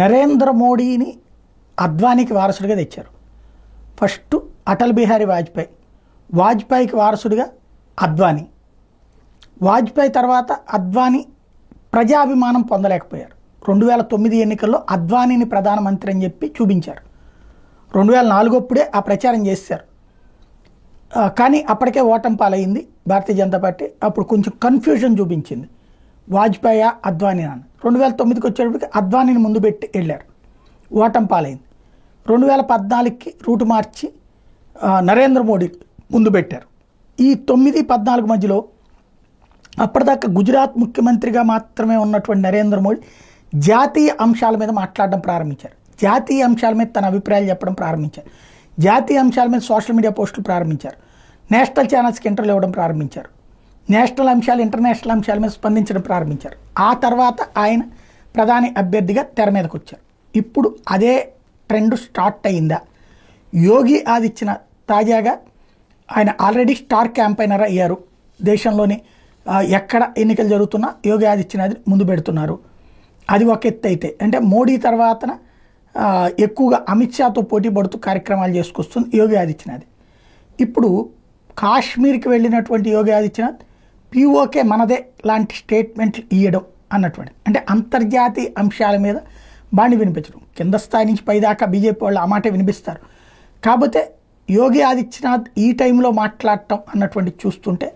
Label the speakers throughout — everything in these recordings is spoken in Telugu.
Speaker 1: నరేంద్ర మోడీని అద్వానీకి వారసుడిగా తెచ్చారు. ఫస్ట్ అటల్ బిహారీ వాజ్పేయి, వాజ్పేయికి వారసుడిగా అద్వానీ. వాజ్పేయి తర్వాత అద్వానీ ప్రజాభిమానం పొందలేకపోయారు. 2009 ఎన్నికల్లో అద్వానీని ప్రధానమంత్రి అని చెప్పి చూపించారు. 2004 అప్పుడే ఆ ప్రచారం చేశారు. కానీ అప్పటికే ఓటమి పాలైంది భారతీయ జనతా పార్టీ. అప్పుడు కొంచెం కన్ఫ్యూజన్ చూపించింది, వాజ్పేయి అద్వానీ అని. 2009కి వచ్చేటప్పటికి అద్వానీని ముందు పెట్టి వెళ్ళారు, ఓటమి పాలైంది. 2014కి రూటు మార్చి నరేంద్ర మోడీ ముందు పెట్టారు. ఈ 9-14 మధ్యలో అప్పటిదాకా గుజరాత్ ముఖ్యమంత్రిగా మాత్రమే ఉన్నటువంటి నరేంద్ర మోడీ జాతీయ అంశాల మీద మాట్లాడడం ప్రారంభించారు. జాతీయ అంశాల మీద తన అభిప్రాయాలు చెప్పడం ప్రారంభించారు. జాతీయ అంశాల మీద సోషల్ మీడియా పోస్టులు ప్రారంభించారు. నేషనల్ ఛానల్స్కి ఇంటర్వ్యూలు ఇవ్వడం ప్రారంభించారు. నేషనల్ అంశాలు, ఇంటర్నేషనల్ అంశాల మీద స్పందించడం ప్రారంభించారు. ఆ తర్వాత ఆయన ప్రధాని అభ్యర్థిగా తెర మీదకి వచ్చారు. ఇప్పుడు అదే ట్రెండ్ స్టార్ట్ అయిందా? యోగి ఆదిత్యనాథ్ తాజాగా ఆయన ఆల్రెడీ స్టార్ క్యాంపైనర్ అయ్యారు. దేశంలోని ఎక్కడ ఎన్నికలు జరుగుతున్నా యోగి ఆదిత్యనాథ్ ముందు పెడుతున్నారు. అది ఒక ఎత్తు అయితే, అంటే మోడీ తర్వాతన ఎక్కువగా అమిత్ షాతో పోటీ పడుతూ కార్యక్రమాలు చేసుకొస్తుంది యోగి ఆదిత్యనాథ్. ఇప్పుడు కాశ్మీర్కి వెళ్ళినటువంటి యోగి ఆదిత్యనాథ్ పీఓకే మనదే లాంటి స్టేట్మెంట్లు ఇవ్వడం అన్నటువంటి, అంటే అంతర్జాతీయ అంశాల మీద బాణి వినిపించడం. కింద స్థాయి నుంచి పైదాకా బీజేపీ వాళ్ళు ఆ మాటే వినిపిస్తారు. కాకపోతే యోగి ఆదిత్యనాథ్ ఈ టైంలో మాట్లాడటం అన్నటువంటి చూస్తుంటే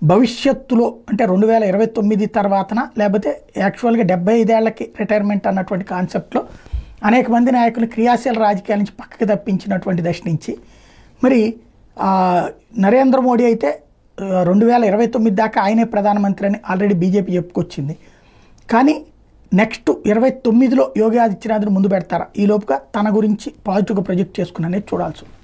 Speaker 1: భవిష్యత్తులో, అంటే 2029 తర్వాతన, లేకపోతే యాక్చువల్గా 75 ఏళ్లకి రిటైర్మెంట్ అన్నటువంటి కాన్సెప్ట్లో అనేక మంది నాయకులు క్రియాశీల రాజకీయాల నుంచి పక్కకి తప్పించినటువంటి దశ నుంచి మరి నరేంద్ర మోడీ అయితే 2029 దాకా ఆయనే ప్రధానమంత్రి అని ఆల్రెడీ బీజేపీ చెప్పుకొచ్చింది. కానీ నెక్స్ట్ 29లో యోగి ఆదిత్యనాథ్ని ముందు పెడతారా? ఈ లోపుగా తన గురించి పాజిటివ్గా ప్రొజెక్ట్ చేసుకున్నది చూడాల్సి ఉంది.